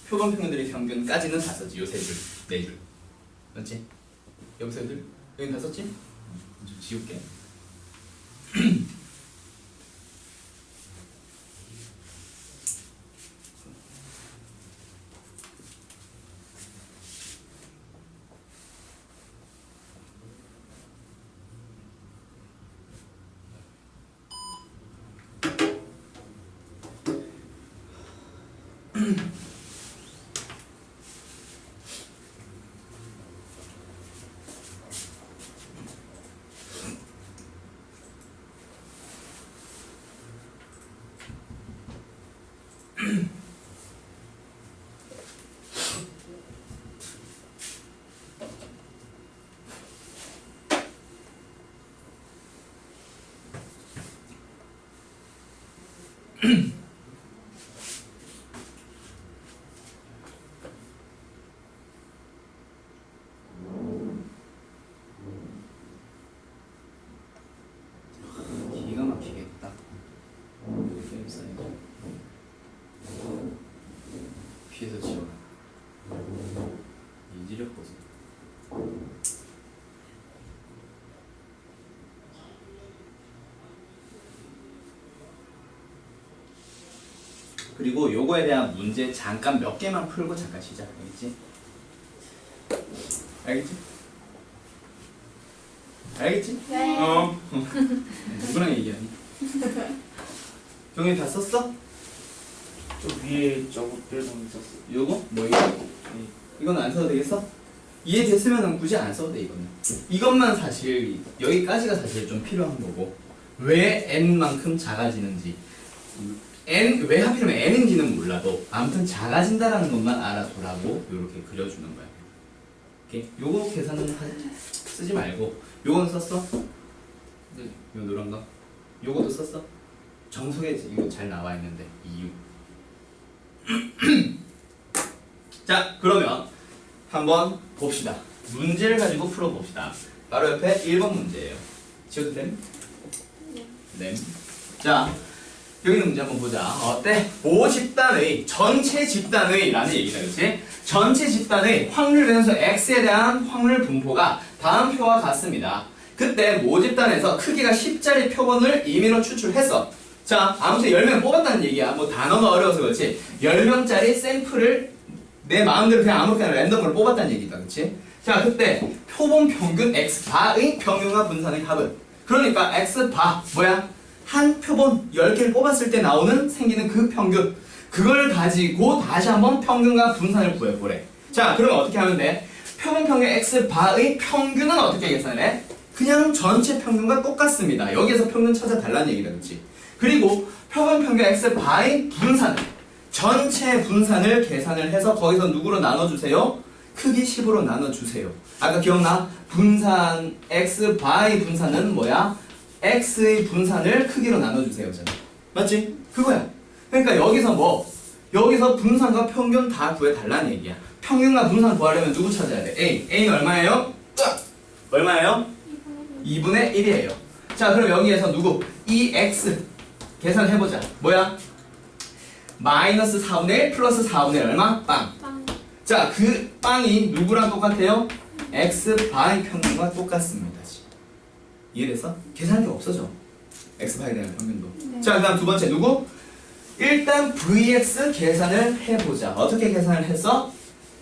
Speaker 1: 표본 평균들의 평균까지는 다 썼지. 요 세 줄, 네 줄, 맞지? 여기 세 줄, 여기 다 썼지? 좀 지울게.
Speaker 2: 기가 막히겠다. 게임 사이드. 피해서 지워라. 인지력 보세요. 그리고 요거에 대한 문제 잠깐 몇 개만 풀고 잠깐 시작. 알겠지? 알겠지? 알겠지?
Speaker 4: 네.
Speaker 2: 누구랑 얘기하니? 경이 다 썼어?
Speaker 3: 저 위에 저거 빼고 있었어.
Speaker 2: 요거? 뭐 이거? 이건 안 써도 되겠어? 이해됐으면 굳이 안 써도 돼 이거는. 이것만 사실 여기까지가 사실 좀 필요한 거고 왜 n만큼 작아지는지 n 왜 하필이면 n인지는 몰라도 아무튼 작아진다라는 것만 알아두라고 이렇게 그려주는 거야. 오케이? 요거 계산은 쓰지 말고 요건 썼어?
Speaker 3: 네.
Speaker 2: 요 노란 거? 요것도 썼어? 정석에 이거 잘 나와 있는데 이유. 자 그러면 한번 봅시다. 문제를 가지고 풀어봅시다. 바로 옆에 1번 문제예요. 지워도 됨? 네. 자 여기 있는 문제 한번 보자. 어때? 5집단의 전체 집단의 라는 얘기다. 그치? 전체 집단의 확률 변수 x에 대한 확률 분포가 다음 표와 같습니다. 그때 모집단에서 크기가 10짜리 표본을 임의로 추출했어. 자 아무튼 10명 뽑았다는 얘기야. 뭐 단어가 어려워서 그렇지 10명짜리 샘플을 내 마음대로 그냥 아무렇게나 랜덤으로 뽑았다는 얘기다. 그치? 자 그때 표본 평균 x바의 평균과 분산의 합은 그러니까 x바 뭐야? 한 표본 10개를 뽑았을 때 나오는 생기는 그 평균 그걸 가지고 다시 한번 평균과 분산을 구해보래. 자 그러면 어떻게 하면 돼? 표본 평균 x바의 평균은 어떻게 계산을 해? 그냥 전체 평균과 똑같습니다. 여기에서 평균 찾아달라는 얘기다. 그치? 그리고 표본 평균 x바의 분산을 전체 분산을 계산을 해서 거기서 누구로 나눠주세요? 크기 10으로 나눠주세요. 아까 기억나? 분산 x바의 분산은 뭐야? x의 분산을 크기로 나눠주세요. 맞지? 그거야. 그러니까 여기서 뭐? 여기서 분산과 평균 다 구해달라는 얘기야. 평균과 분산 구하려면 누구 찾아야 돼? A. A는 얼마예요? 얼마예요? 2분의 1이에요. 자 그럼 여기에서 누구? 2x 계산해보자. 뭐야? 마이너스 4분의 1 플러스 4분의 1 얼마? 빵. 자 그 빵이 누구랑 똑같아요? x바의 평균과 똑같습니다. 이해됐어? 계산할 게 없어져. x바에 대한 평균도.
Speaker 4: 네.
Speaker 2: 자, 그 다음 두 번째 누구? 일단 vx 계산을 해보자. 어떻게 계산을 했어?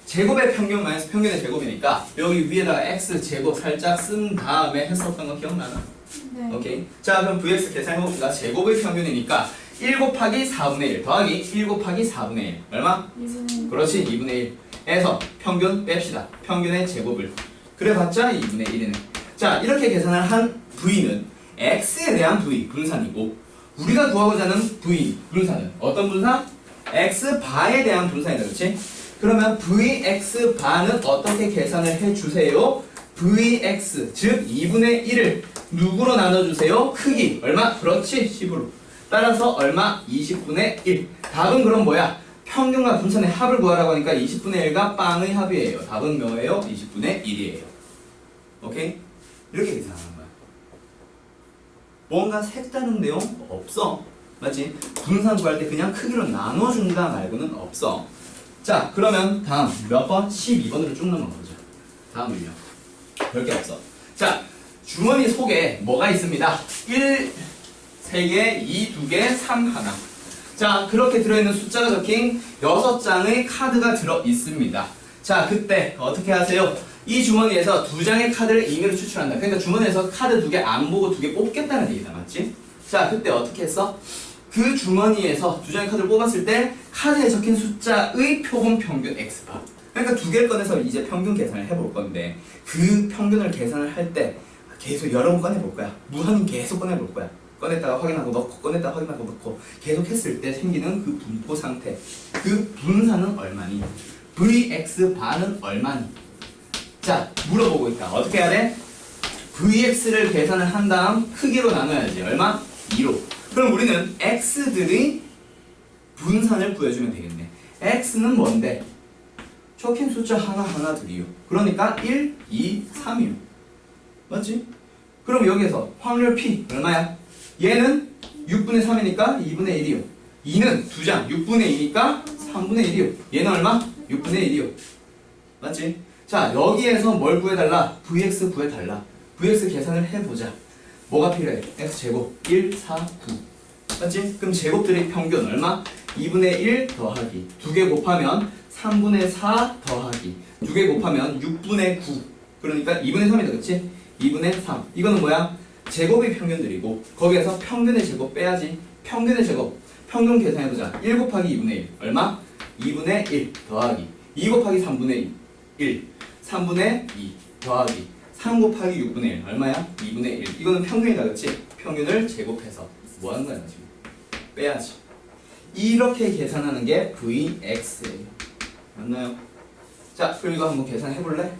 Speaker 2: 제곱의 평균 마이너스 평균의 제곱이니까 여기 위에다가 x 제곱 살짝 쓴 다음에 했었던 거 기억나나?
Speaker 4: 네.
Speaker 2: 오케이. 자, 그럼 vx 계산해봅시다. 제곱의 평균이니까 1 곱하기 4분의 1 더하기 1 곱하기 4분의 1 얼마?
Speaker 4: 2분의
Speaker 2: 그렇지 2분의 1에서 평균 뺍시다. 평균의 제곱을 그래봤자 2분의 1이네. 자 이렇게 계산을 한 v는 x에 대한 v 분산이고 우리가 구하고자 하는 v 분산은 어떤 분산? x바에 대한 분산이다. 그렇지? 그러면 vx바는 어떻게 계산을 해주세요? vx 즉 2분의 1을 누구로 나눠주세요? 크기 얼마? 그렇지 10으로 따라서 얼마? 20분의 1 답은 그럼 뭐야? 평균과 분산의 합을 구하라고 하니까 20분의 1과 빵의 합이에요. 답은 뭐예요? 20분의 1이에요. 오케이? 이렇게 계산하는 거야. 뭔가 색다른 내용 없어. 맞지? 분산 구할 때 그냥 크기로 나눠준다 말고는 없어. 자 그러면 다음 몇 번? 12번으로 쭉 넘어가보자. 다음은요. 별게 없어. 자 주머니 속에 뭐가 있습니다. 1, 3개, 2, 2개, 3 하나. 자 그렇게 들어있는 숫자가 적힌 6장의 카드가 들어있습니다. 자 그때 어떻게 하세요? 이 주머니에서 2장의 카드를 임의로 추출한다. 그러니까 주머니에서 카드 2개 안 보고 2개 뽑겠다는 얘기다. 맞지? 자 그때 어떻게 했어? 그 주머니에서 두 장의 카드를 뽑았을 때 카드에 적힌 숫자의 표본 평균 x바. 그러니까 두 개를 꺼내서 이제 평균 계산을 해볼 건데 그 평균을 계산을 할 때 계속 여러 번 꺼내볼 거야. 무한히 계속 꺼내볼 거야. 꺼냈다가 확인하고 넣고 꺼냈다가 확인하고 넣고 계속 했을 때 생기는 그 분포 상태. 그 분산은 얼마니? Vx 바는 얼마니? 자, 물어보고 있다. 어떻게 해야 돼? Vx를 계산을 한 다음 크기로 나눠야지. 얼마? 2로. 그럼 우리는 x들의 분산을 구해주면 되겠네. x는 뭔데? 적힌 숫자 하나하나들이요. 그러니까 1, 2, 3이요. 맞지? 그럼 여기에서 확률 P 얼마야? 얘는 6분의 3이니까 2분의 1이요. 2는 2장 6분의 2니까 3분의 1이요. 얘는 얼마? 6분의 1이요. 맞지? 자, 여기에서 뭘 구해달라? Vx 구해달라. Vx 계산을 해보자. 뭐가 필요해? x제곱 1, 4, 9. 맞지? 그럼 제곱들의 평균 얼마? 2분의 1 더하기 2개 곱하면 3분의 4 더하기 2개 곱하면 6분의 9. 그러니까 2분의 3이다. 그치? 2분의 3. 이거는 뭐야? 제곱의 평균들이고 거기에서 평균의 제곱 빼야지. 평균의 제곱. 평균 계산해보자. 1 곱하기 2분의 1. 얼마? 2분의 1 더하기 2 곱하기 3분의 1. 3분의 2 더하기 3 곱하기 6분의 1. 얼마야? 2분의 1. 이거는 평균이다. 그치? 평균을 제곱해서 뭐 하는 거야 지금? 빼야지. 이렇게 계산하는 게 Vx예요. 맞나요? 자, 그럼 이거 한번 계산해볼래?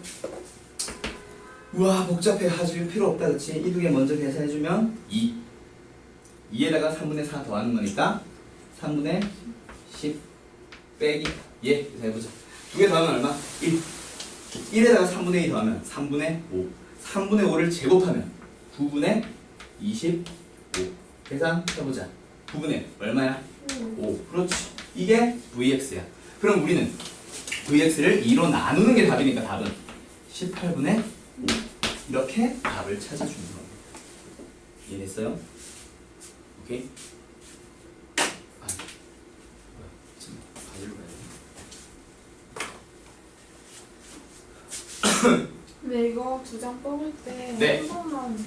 Speaker 2: 우와 복잡해. 하실 필요 없다. 그치? 이 두 개 먼저 계산해주면 2. 2에다가 3분의 4 더하는 거니까 3분의 10 빼기 계산해보자. 두 개 더하면 얼마? 1. 1에다가 3분의 2 더하면 3분의 5. 3분의 5를 제곱하면 9분의 25. 계산해보자. 9분의 얼마야? 5. 그렇지. 이게 Vx야. 그럼 우리는 Vx를 2로 나누는 게 답이니까 답은 18분의 5. 이렇게 답을 찾아주는 겁니다. 이해됐어요? 오케이? 지금 가지러 가야 돼.
Speaker 4: 근데 이거 두 장 뽑을 때
Speaker 2: 네.
Speaker 4: 한 번만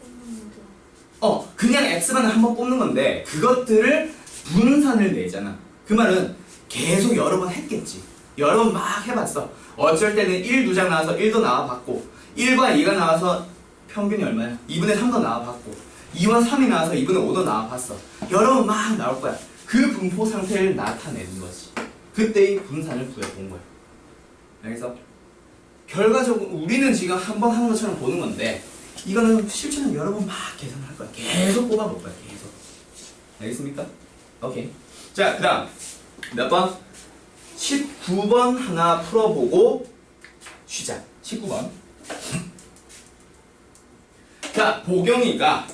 Speaker 4: 뽑는 거죠.
Speaker 2: 그냥 X만을 한번 뽑는 건데 그것들을 분산을 내잖아. 그 말은 계속 여러 번 했겠지. 여러 번 막 해봤어. 어쩔 때는 1, 2장 나와서 1도 나와봤고 1과 2가 나와서 평균이 얼마야? 2분의 3도 나와봤고 2와 3이 나와서 2분의 5도 나와봤어. 여러 번 막 나올 거야. 그 분포 상태를 나타내는 거지. 그때의 분산을 구해본 거야. 알겠어? 결과적으로 우리는 지금 한 번 하는 것처럼 보는 건데 이거는 실제는 여러 번 막 계산할 거야. 계속 뽑아볼 거야. 계속. 알겠습니까? 오케이. 자, 그 다음 몇 번? 19번 하나 풀어보고 쉬자. 19번. 자, 보경이가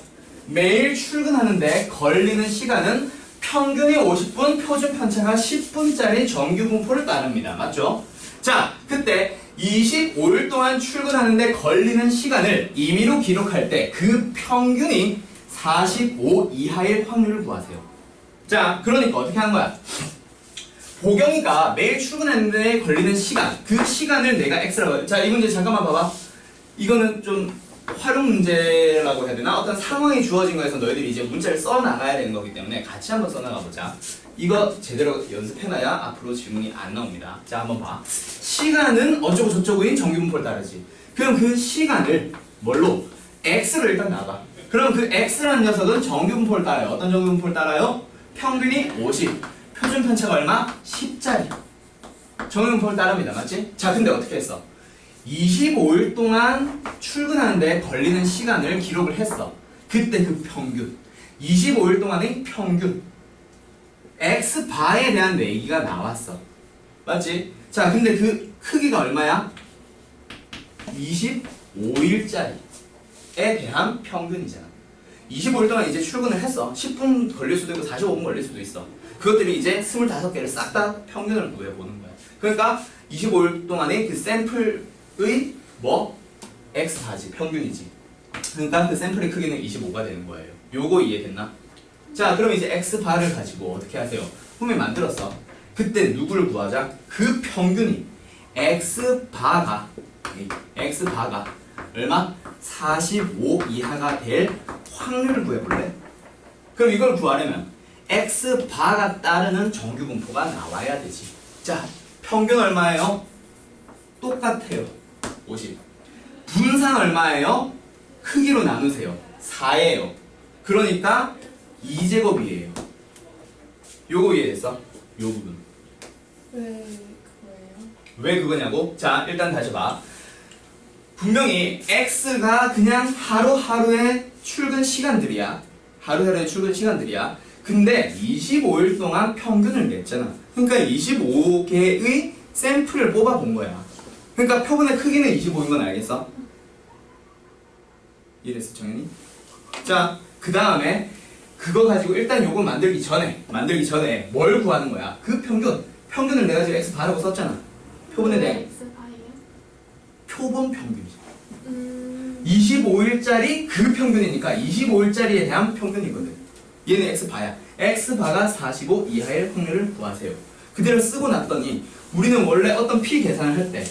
Speaker 2: 매일 출근하는데 걸리는 시간은 평균이 50분, 표준 편차가 10분짜리 정규 분포를 따릅니다. 맞죠? 자, 그때 25일 동안 출근하는데 걸리는 시간을 임의로 기록할 때 그 평균이 45 이하일 확률을 구하세요. 자, 그러니까 어떻게 하는 거야? 보경이가 매일 출근하는데 걸리는 시간, 그 시간을 내가 x라고 해. 자, 이 문제 잠깐만 봐봐. 이거는 좀 활용 문제라고 해야 되나? 어떤 상황이 주어진 거에서 너희들이 이제 문자를 써나가야 되는 거기 때문에 같이 한번 써나가 보자. 이거 제대로 연습해놔야 앞으로 질문이 안 나옵니다. 자, 한번 봐. 시간은 어쩌고 저쩌고인 정규분포를 따르지. 그럼 그 시간을 뭘로? x로 일단 나가. 그럼 그 x라는 녀석은 정규분포를 따라요. 어떤 정규분포를 따라요? 평균이 50. 표준 편차가 얼마? 10짜리. 정규분포를 따릅니다. 맞지? 자, 근데 어떻게 했어? 25일 동안 출근하는데 걸리는 시간을 기록을 했어. 그때 그 평균. 25일 동안의 평균. x바에 대한 내기가 나왔어. 맞지? 자, 근데 그 크기가 얼마야? 25일짜리에 대한 평균이잖아. 25일 동안 이제 출근을 했어. 10분 걸릴 수도 있고 45분 걸릴 수도 있어. 그것들이 이제 25개를 싹 다 평균을 구해보는 거야. 그러니까 25일 동안의 그 샘플의 뭐? x바지, 평균이지. 그러니까 그 샘플의 크기는 25가 되는 거예요. 요거 이해됐나? 자, 그럼 이제 x바를 가지고 어떻게 하세요? 분명히 만들었어. 그때 누구를 구하자? 그 평균이 x바가 얼마? 45 이하가 될 확률을 구해볼래? 그럼 이걸 구하려면 x 바가 따르는 정규 분포가 나와야 되지. 자, 평균 얼마예요? 똑같아요. 50. 분산 얼마예요? 크기로 나누세요. 4예요. 그러니까 2제곱이에요. 요거 이해됐어? 요 부분.
Speaker 4: 왜 그거예요?
Speaker 2: 왜 그거냐고? 자, 일단 다시 봐. 분명히 x가 그냥 하루하루의 출근 시간들이야. 하루하루의 출근 시간들이야. 근데 25일 동안 평균을 냈잖아. 그러니까 25개의 샘플을 뽑아본 거야. 그러니까 표본의 크기는 25인 건 알겠어? 이해됐어, 정현이? 자, 그 다음에 그거 가지고 일단 요거 만들기 전에 뭘 구하는 거야? 그 평균을 내가 지금 x 바라고 썼잖아. 표본에 대한
Speaker 4: X파이요?
Speaker 2: 표본 평균이지. 25일짜리 그 평균이니까 25일짜리에 대한 평균이거든. 얘는 x바야. x바가 45 이하일 확률을 구하세요. 그대로 쓰고 났더니 우리는 원래 어떤 p 계산을 할 때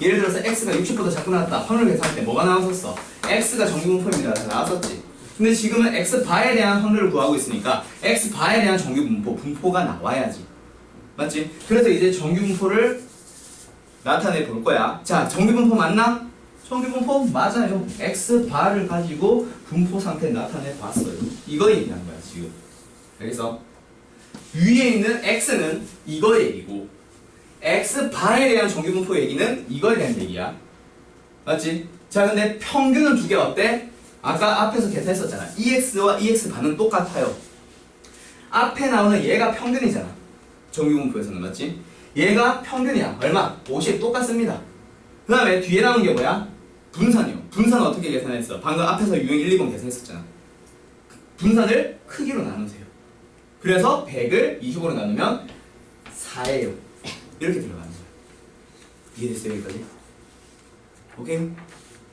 Speaker 2: 예를 들어서 x가 60보다 작고 나왔다. 확률 계산할 때 뭐가 나왔었어? x가 정규분포입니다. 다 나왔었지. 근데 지금은 x바에 대한 확률을 구하고 있으니까 x바에 대한 분포가 나와야지. 맞지? 그래서 이제 정규분포를 나타내 볼 거야. 자, 정규분포 맞나? 정규분포 맞아요. x바를 가지고 분포 상태 나타내 봤어요. 이거 얘기하는 거야 지금. 여기서 위에 있는 x는 이거 얘기고 x바에 대한 정규분포 얘기는 이거에 대한 얘기야. 맞지? 자, 근데 평균은 두 개 어때? 아까 앞에서 계산했었잖아. EX와 EX반은 똑같아요. 앞에 나오는 얘가 평균이잖아. 정규분포에서는. 맞지? 얘가 평균이야. 얼마? 50 똑같습니다. 그 다음에 뒤에 나오는 게 뭐야? 분산이요. 분산은 어떻게 계산했어? 방금 앞에서 유형 1, 2번 계산했었잖아. 분산을 크기로 나누세요. 그래서 100을 25로 나누면 4예요. 이렇게 들어가는 거야. 이해됐어요? 여기까지? 오케이?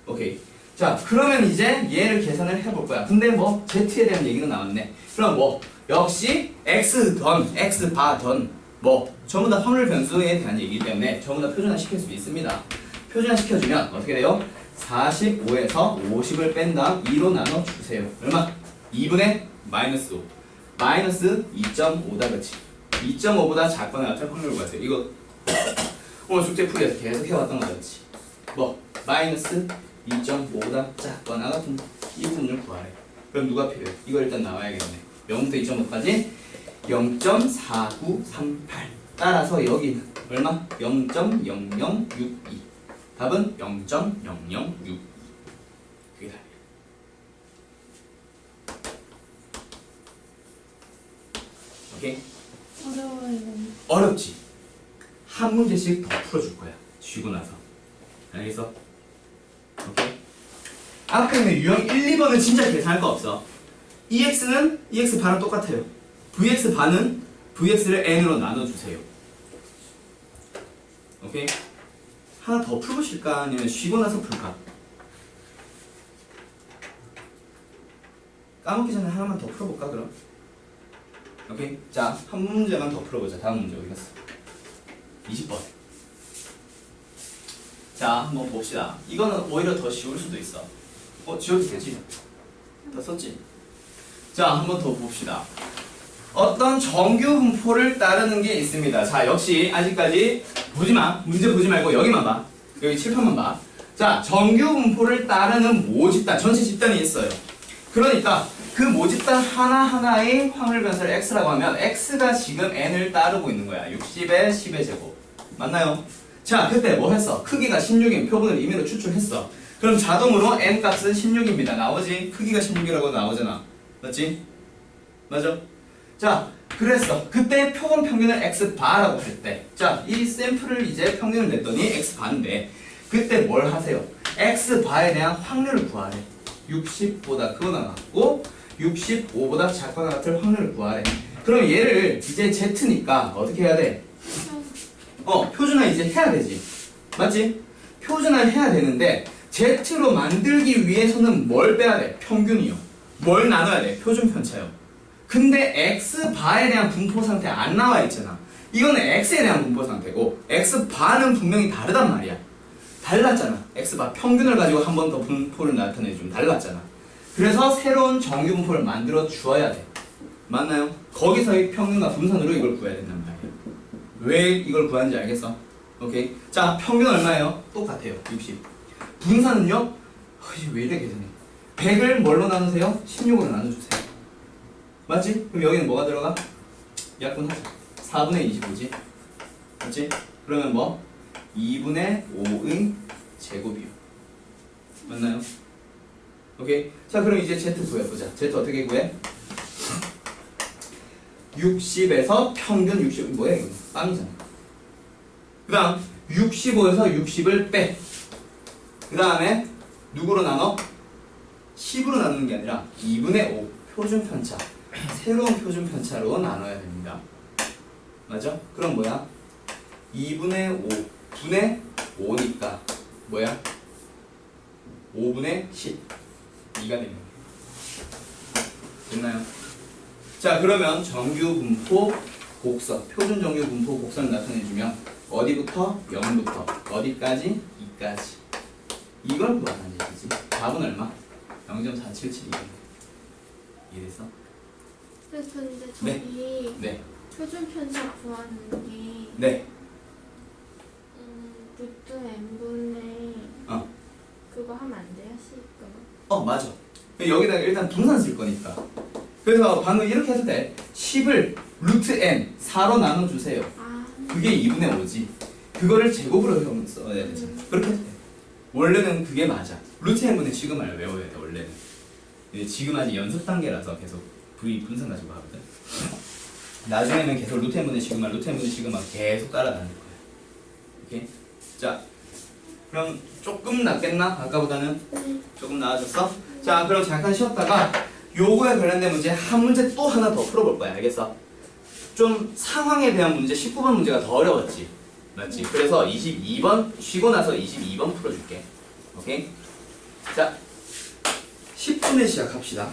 Speaker 2: 오케이. 자, 그러면 이제 얘를 계산을 해볼 거야. 근데 뭐 z에 대한 얘기는 나왔네. 그럼 뭐 역시 x던 x바던 뭐 전부 다 확률 변수에 대한 얘기이기 때문에 전부 다 표준화 시킬 수 있습니다. 표준화 시켜주면 어떻게 돼요? 45에서 50을 뺀 다음 2로 나눠주세요. 얼마? 2분의 마이너스 5. 마이너스 2.5다 그치? 2.5보다 작거나 같은 확률을 구하세요. 이거 오늘 숙제 풀이에서 계속 해왔던 거였지. 뭐? 마이너스 2.5보다 작거나 같은 이 부분을 구하래. 그럼 누가 필요해? 이거 일단 나와야겠네. 0부터 2.5까지 0.4938. 따라서 여기는 얼마? 0.0062. 답은 0.0062. 그게 답이야. 오케이?
Speaker 4: 어려워요.
Speaker 2: 어렵지? 한 문제씩 더 풀어줄 거야. 쉬고 나서. 알겠어? 오케이? 앞에 있는 유형 1, 2번은 진짜 계산할 거 없어. EX는 EX 반은 똑같아요. VX 반은 VX를 N으로 나눠주세요. 오케이? 하나 더 풀고 쉴까? 아니면 쉬고 나서 풀까? 까먹기 전에 하나만 더 풀어볼까 그럼? 오케이? 자, 한 문제만 더 풀어보자. 다음 문제 어디 갔어? 20번. 자, 한번 봅시다. 이거는 오히려 더 쉬울 수도 있어. 지워도 되지? 다 썼지? 자, 한번 더 봅시다. 어떤 정규 분포를 따르는 게 있습니다. 자, 역시 아직까지 보지마. 문제 보지 말고 여기만 봐. 여기 칠판만 봐. 자, 정규 분포를 따르는 모집단, 전체 집단이 있어요. 그러니까 그 모집단 하나하나의 확률 변수를 x라고 하면 x가 지금 n을 따르고 있는 거야. 60의 10의 제곱. 맞나요? 자, 그때 뭐 했어? 크기가 16인 표본을 임의로 추출했어. 그럼 자동으로 n 값은 16입니다. 나오지? 크기가 16이라고 나오잖아. 맞지? 맞아? 자, 그랬어. 그때 표본 평균을 x바라고 할 때, 자, 이 샘플을 이제 평균을 냈더니 x바인데, 그때 뭘 하세요? x바에 대한 확률을 구하래. 60보다 크거나 같고 65보다 작거나 같을 확률을 구하래. 그럼 얘를 이제 z니까 어떻게 해야 돼? 표준화 이제 해야 되지. 맞지? 표준화를 해야 되는데 z로 만들기 위해서는 뭘 빼야 돼? 평균이요. 뭘 나눠야 돼? 표준 편차요. 근데 x바에 대한 분포 상태 안 나와 있잖아. 이거는 x에 대한 분포 상태고 x바는 분명히 다르단 말이야. 달랐잖아. x바 평균을 가지고 한 번 더 분포를 나타내주면 달랐잖아. 그래서 새로운 정규 분포를 만들어 주어야 돼. 맞나요? 거기서의 평균과 분산으로 이걸 구해야 된단 말이에요. 왜 이걸 구하는지 알겠어? 오케이. 자, 평균 얼마예요? 똑같아요. 60. 분산은요? 왜 이래 계산해? 100을 뭘로 나누세요? 16으로 나눠주세요. 맞지? 그럼 여기는 뭐가 들어가? 약분하자. 4분의 25지? 맞지? 그러면 뭐? 2분의 5의 제곱이요. 맞나요? 오케이. 자, 그럼 이제 Z 구해보자. Z 어떻게 구해? 60에서 평균 60. 뭐야, 이거? 땀이잖아. 그 다음, 65에서 60을 빼. 그 다음에, 누구로 나눠? 10으로 나누는 게 아니라 2분의 5 표준 편차. 새로운 표준 편차로 나눠야 됩니다. 맞아? 그럼 뭐야? 2분의 5 분의 5니까 뭐야? 5분의 10 2가 되는 거예요. 됐나요? 자, 그러면 정규 분포 곡선, 표준 정규 분포 곡선을 나타내주면 어디부터? 0부터 어디까지? 2까지. 이걸 구하는 얘기지. 답은 얼마? 0.477이에요. 이해됐어?
Speaker 4: 근데
Speaker 2: 네.
Speaker 4: 저기
Speaker 2: 네.
Speaker 4: 표준 편차 구하는 게
Speaker 2: 네.
Speaker 4: 루트 n분의
Speaker 2: 어.
Speaker 4: 그거 하면 안 돼요? C거.
Speaker 2: 맞아. 여기다가 일단 분산 쓸 거니까. 그래서 방금 이렇게 해도 돼. 10을 루트 n 4로 나눠주세요.
Speaker 4: 아.
Speaker 2: 그게 2분의 5지. 그거를 제곱으로 써야 되잖아. 그렇게 해도 돼. 원래는 그게 맞아. 루트 n분의 시그마를 외워야 돼, 원래는. 근데 지금 아직 연습 단계라서 계속 V 분산 가지고 하거든. 나중에는 계속 루트 n분의 시그마, 루트 n분의 시그마 계속 따라다닐 거야. 오케이? 자, 그럼 조금 낫겠나? 아까보다는? 조금 나아졌어? 자, 그럼 잠깐 쉬었다가 요거에 관련된 문제 한 문제 또 하나 더 풀어볼 거야. 알겠어? 좀 상황에 대한 문제 19번 문제가 더 어려웠지? 맞지? 그래서 22번 쉬고 나서 22번 풀어줄게. 오케이? 자, 10분에 시작합시다.